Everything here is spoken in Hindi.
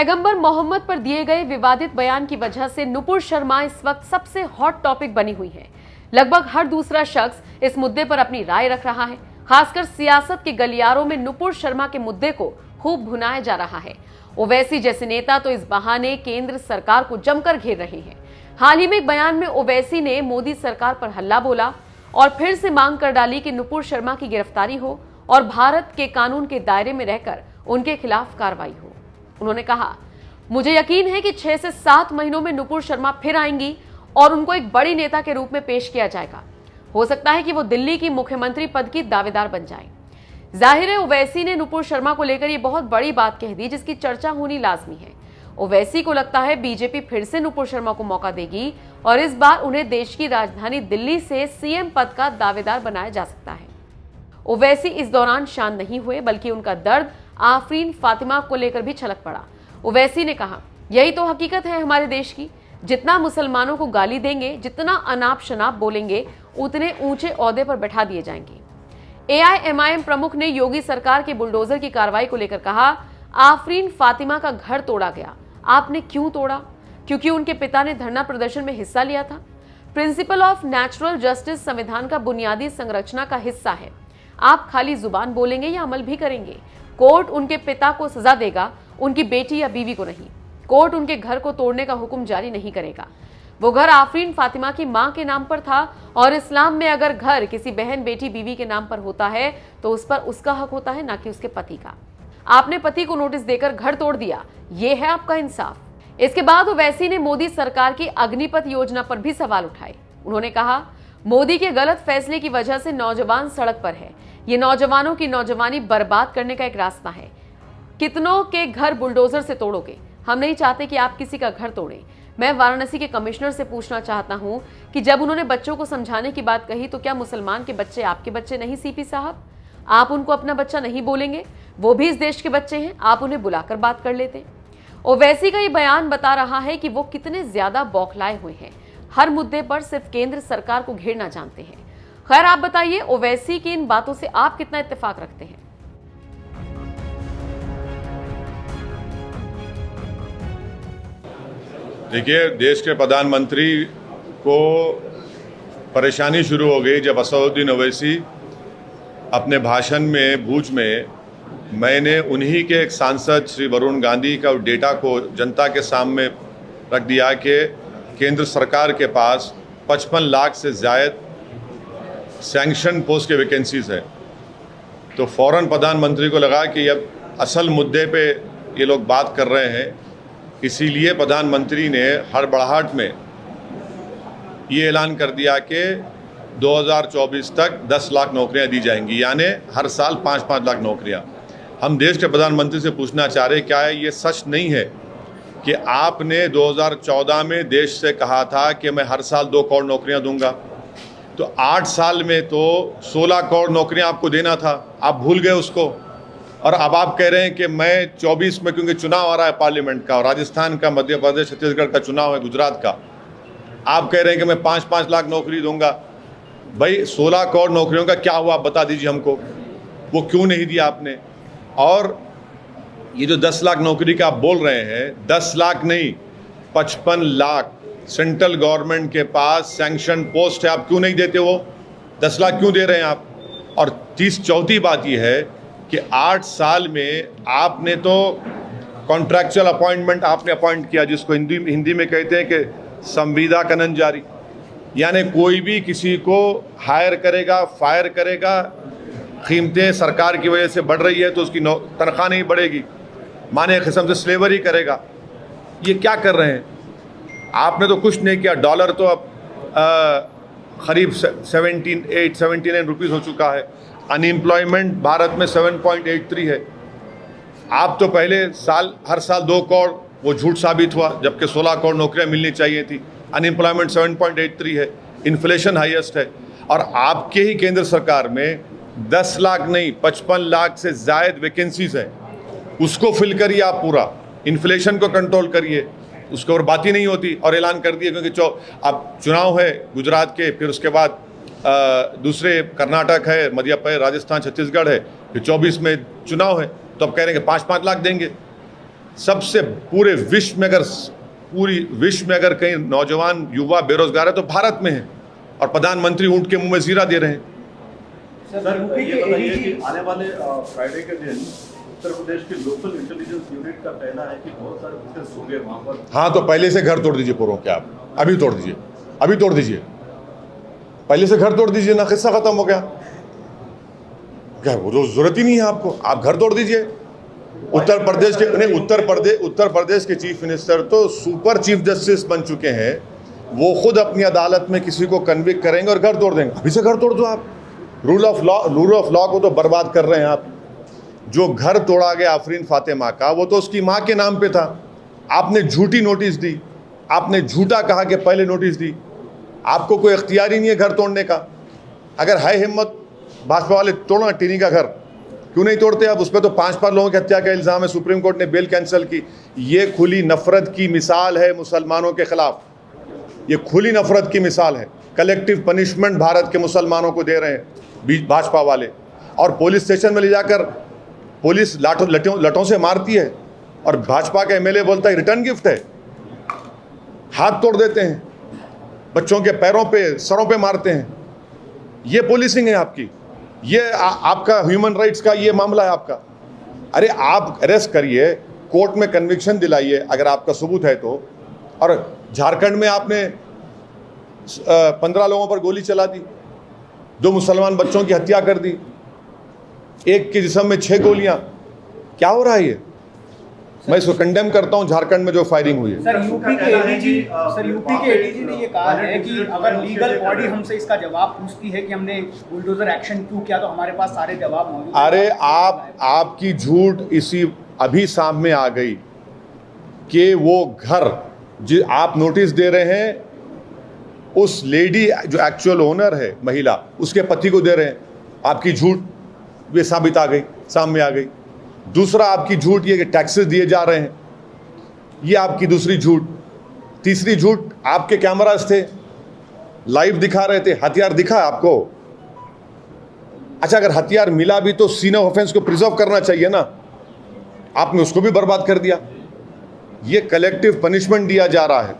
पैगंबर मोहम्मद पर दिए गए विवादित बयान की वजह से नुपुर शर्मा इस वक्त सबसे हॉट टॉपिक बनी हुई है। लगभग हर दूसरा शख्स इस मुद्दे पर अपनी राय रख रहा है। खासकर सियासत के गलियारों में नुपुर शर्मा के मुद्दे को खूब भुनाया जा रहा है। ओवैसी जैसे नेता तो इस बहाने केंद्र सरकार को जमकर घेर रहे हैं। हाल ही में एक बयान में ओवैसी ने मोदी सरकार पर हल्ला बोला और फिर से मांग कर डाली कि नुपुर शर्मा की गिरफ्तारी हो और भारत के कानून के दायरे में रहकर उनके खिलाफ कार्रवाई हो। उन्होंने कहा, मुझे यकीन है कि 6 से 7 महीनों में नुपुर शर्मा फिर आएंगी और उनको एक बड़ी नेता के रूप में पेश किया जाएगा। हो सकता है कि वो दिल्ली की मुख्यमंत्री पद की दावेदार बन जाए। जाहिर है ओवैसी ने नुपुर शर्मा को लेकर ये बहुत बड़ी बात कह दी जिसकी चर्चा होनी लाजमी है। ओवैसी को लगता है बीजेपी फिर से नुपुर शर्मा को मौका देगी और इस बार उन्हें देश की राजधानी दिल्ली से सीएम पद का दावेदार बनाया जा सकता है। ओवैसी इस दौरान शांत नहीं हुए बल्कि उनका दर्द आफरीन फातिमा को लेकर भी छलक पड़ा। ओवैसी ने कहा, यही तो हकीकत है हमारे देश की। जितना मुसलमानों को गाली देंगे, जितना अनाप शनाप बोलेंगे, उतने ऊंचे ओहदे पर बैठा दिए जाएंगे। एआईएमआईएम प्रमुख ने योगी सरकार के बुलडोजर की कार्रवाई को लेकर कहा, आफरीन फातिमा का घर तोड़ा गया। आपने क्यों तोड़ा? क्योंकि उनके पिता ने धरना प्रदर्शन में हिस्सा लिया था। प्रिंसिपल ऑफ नेचुरल जस्टिस संविधान का बुनियादी संरचना का हिस्सा है। आप खाली जुबान बोलेंगे या अमल भी करेंगे? कोर्ट उनके पिता को सजा देगा, उनकी बेटी या बीवी को नहीं। कोर्ट उनके घर को तोड़ने का हुक्म जारी नहीं करेगा। वो घर आफरीन फातिमा की मां के नाम पर था और इस्लाम में अगर घर किसी बहन, बेटी, बीवी के नाम पर होता है तो उस पर उसका हक होता है, ना कि उसके पति का। आपने पति को नोटिस देकर घर तोड़ दिया, ये है आपका इंसाफ। इसके बाद ओवैसी ने मोदी सरकार की अग्निपथ योजना पर भी सवाल उठाए। उन्होंने कहा, मोदी के गलत फैसले की वजह से नौजवान सड़क पर है। ये नौजवानों की नौजवानी बर्बाद करने का एक रास्ता है। कितनों के घर बुलडोजर से तोड़ोगे? हम नहीं चाहते कि आप किसी का घर तोड़ें। मैं वाराणसी के कमिश्नर से पूछना चाहता हूं कि जब उन्होंने बच्चों को समझाने की बात कही तो क्या मुसलमान के बच्चे आपके बच्चे नहीं? सीपी साहब, आप उनको अपना बच्चा नहीं बोलेंगे? वो भी इस देश के बच्चे हैं, आप उन्हें बुलाकर बात कर लेते। ओवैसी का ये बयान बता रहा है कि वो कितने ज्यादा बौखलाए हुए हैं। हर मुद्दे पर सिर्फ केंद्र सरकार को घेरना जानते हैं। खैर, आप बताइए, ओवैसी की इन बातों से आप कितना इत्तेफाक रखते हैं? देखिए, देश के प्रधानमंत्री को परेशानी शुरू हो गई जब असदुद्दीन ओवैसी अपने भाषण में भूज में मैंने उन्हीं के एक सांसद श्री वरुण गांधी का डेटा को जनता के सामने रख दिया कि केंद्र सरकार के पास 55 लाख से ज़्यादा सैंक्शन पोस्ट के वैकेंसीज है। तो फौरन प्रधानमंत्री को लगा कि अब असल मुद्दे पे ये लोग बात कर रहे हैं, इसीलिए प्रधानमंत्री ने हड़बड़ाहट में ये ऐलान कर दिया कि 2024 तक 10 लाख नौकरियां दी जाएंगी, यानी हर साल 5-5 लाख नौकरियां। हम देश के प्रधानमंत्री से पूछना चाह रहे, क्या है ये सच नहीं है कि आपने 2014 में देश से कहा था कि मैं हर साल 2 करोड़ नौकरियां दूंगा? तो 8 साल में तो 16 करोड़ नौकरियां आपको देना था, आप भूल गए उसको। और अब आप कह रहे हैं कि मैं 24 में, क्योंकि चुनाव आ रहा है पार्लियामेंट का, और राजस्थान का, मध्य प्रदेश, छत्तीसगढ़ का चुनाव है, गुजरात का, आप कह रहे हैं कि मैं 5-5 लाख नौकरी दूंगा। भाई 16 करोड़ नौकरियों का क्या हुआ, आप बता दीजिए हमको, वो क्यों नहीं दिया आपने? और ये जो 10 लाख नौकरी का आप बोल रहे हैं, 10 लाख नहीं 55 लाख सेंट्रल गवर्नमेंट के पास सैंक्शन पोस्ट है, आप क्यों नहीं देते? वो 10 लाख क्यों दे रहे हैं आप? और चौथी बात ये है कि 8 साल में आपने तो कॉन्ट्रैक्चुअल अपॉइंटमेंट आपने अपॉइंट किया, जिसको हिंदी में कहते हैं कि संविदा कनन जारी, यानी कोई भी किसी को हायर करेगा, फायर करेगा, कीमतें सरकार की वजह से बढ़ रही है तो उसकी तनख्वाह नहीं बढ़ेगी, माने किस्म से स्लेवरी करेगा। ये क्या कर रहे हैं? आपने तो कुछ नहीं किया। डॉलर तो अब करीब 79 रुपीज़ हो चुका है। अनएम्प्लॉयमेंट भारत में 7.83 है। आप तो पहले हर साल 2 करोड़, वो झूठ साबित हुआ, जबकि 16 करोड़ नौकरियां मिलनी चाहिए थी। अनएम्प्लॉयमेंट 7.83 है, इन्फ्लेशन हाईएस्ट है। और आपके ही केंद्र सरकार में 10 लाख नहीं 55 लाख से ज़्यादा वैकेंसीज है, उसको फिल करिए आप पूरा, इन्फ्लेशन को कंट्रोल करिए, उसके और बात ही नहीं होती। और ऐलान कर दिए, क्योंकि अब चुनाव है गुजरात के, फिर उसके बाद दूसरे कर्नाटक है, मध्य प्रदेश, राजस्थान, छत्तीसगढ़ है, फिर 24 में चुनाव है, तो अब कह रहे हैं कि 5-5 लाख देंगे। सबसे पूरे विश्व में, अगर पूरी विश्व में अगर कहीं नौजवान युवा बेरोजगार है तो भारत में है, और प्रधानमंत्री ऊंट के मुंह में जीरा दे रहे हैं। सर ये बताइए कि आने वाले फ्राइडे के दिन उत्तर प्रदेश की लोकल इंटेलिजेंस यूनिट का कहना है कि बहुत सारे बुकेट्स होंगे वहां पर। हाँ, तो पहले से घर तोड़ दीजिए पूरों के, आप अभी तोड़ दीजिए, अभी तोड़ दीजिए, पहले से घर तोड़ दीजिए ना, किस्सा खत्म हो गया। क्या वो जरूरत ही नहीं है आपको, आप घर तोड़ दीजिए। उत्तर प्रदेश के नहीं, उत्तर प्रदेश के चीफ मिनिस्टर तो सुपर चीफ जस्टिस बन चुके हैं, वो खुद अपनी अदालत में किसी को कन्विक्ट करेंगे और घर तोड़ देंगे। अभी से घर तोड़ दो आप। रूल ऑफ लॉ को तो बर्बाद कर रहे हैं आप। जो घर तोड़ा गया आफरीन फातिमा का, वो तो उसकी माँ के नाम पे था। आपने झूठी नोटिस दी, आपने झूठा कहा कि पहले नोटिस दी। आपको कोई इख्तियार ही नहीं है घर तोड़ने का। अगर है हिम्मत भाजपा वाले, तोड़ना टीनी का घर, क्यों नहीं तोड़ते आप? उस पर तो 5 लोगों की हत्या का इल्ज़ाम है, सुप्रीम कोर्ट ने बेल कैंसिल की। ये खुली नफरत की मिसाल है मुसलमानों के खिलाफ, ये खुली नफरत की मिसाल है। कलेक्टिव पनिशमेंट भारत के मुसलमानों को दे रहे हैं भाजपा वाले, और पुलिस स्टेशन में ले जाकर पुलिस लटों से मारती है, और भाजपा का एमएलए बोलता है रिटर्न गिफ्ट है। हाथ तोड़ देते हैं, बच्चों के पैरों पे, सरों पे मारते हैं। ये पुलिसिंग है आपकी, ये आपका ह्यूमन राइट्स का ये मामला है आपका। अरे आप अरेस्ट करिए, कोर्ट में कन्विक्शन दिलाइए अगर आपका सबूत है तो। और झारखंड में आपने 15 लोगों पर गोली चला दी, 2 मुसलमान बच्चों की हत्या कर दी, एक के जिस्म में 6 गोलियां। क्या हो रहा है ये? मैं इसको कंडेम करता हूं, झारखंड में जो फायरिंग हुई है। सर यूपी के एडीजी ने ये कहा है कि अगर लीगल बॉडी हमसे इसका जवाब पूछती है कि हमने बुलडोजर एक्शन क्यों किया, तो हमारे पास सारे जवाब मौजूद हैं। अरे आपकी झूठ इसी अभी सामने आ गई कि वो घर जो आप नोटिस दे रहे हैं, उस लेडी जो एक्चुअल ओनर है महिला, उसके पति को दे रहे हैं। आपकी झूठ ये साबित आ गई, सामने आ गई। दूसरा आपकी झूठ ये कि टैक्सेस दिए जा रहे हैं, ये आपकी दूसरी झूठ। तीसरी झूठ, आपके कैमरास थे, लाइव दिखा रहे थे, हथियार दिखा आपको। अच्छा, अगर हथियार मिला भी तो सीन ऑफ ऑफेंस को प्रिजर्व करना चाहिए ना, आपने उसको भी बर्बाद कर दिया। ये कलेक्टिव पनिशमेंट दिया जा रहा है।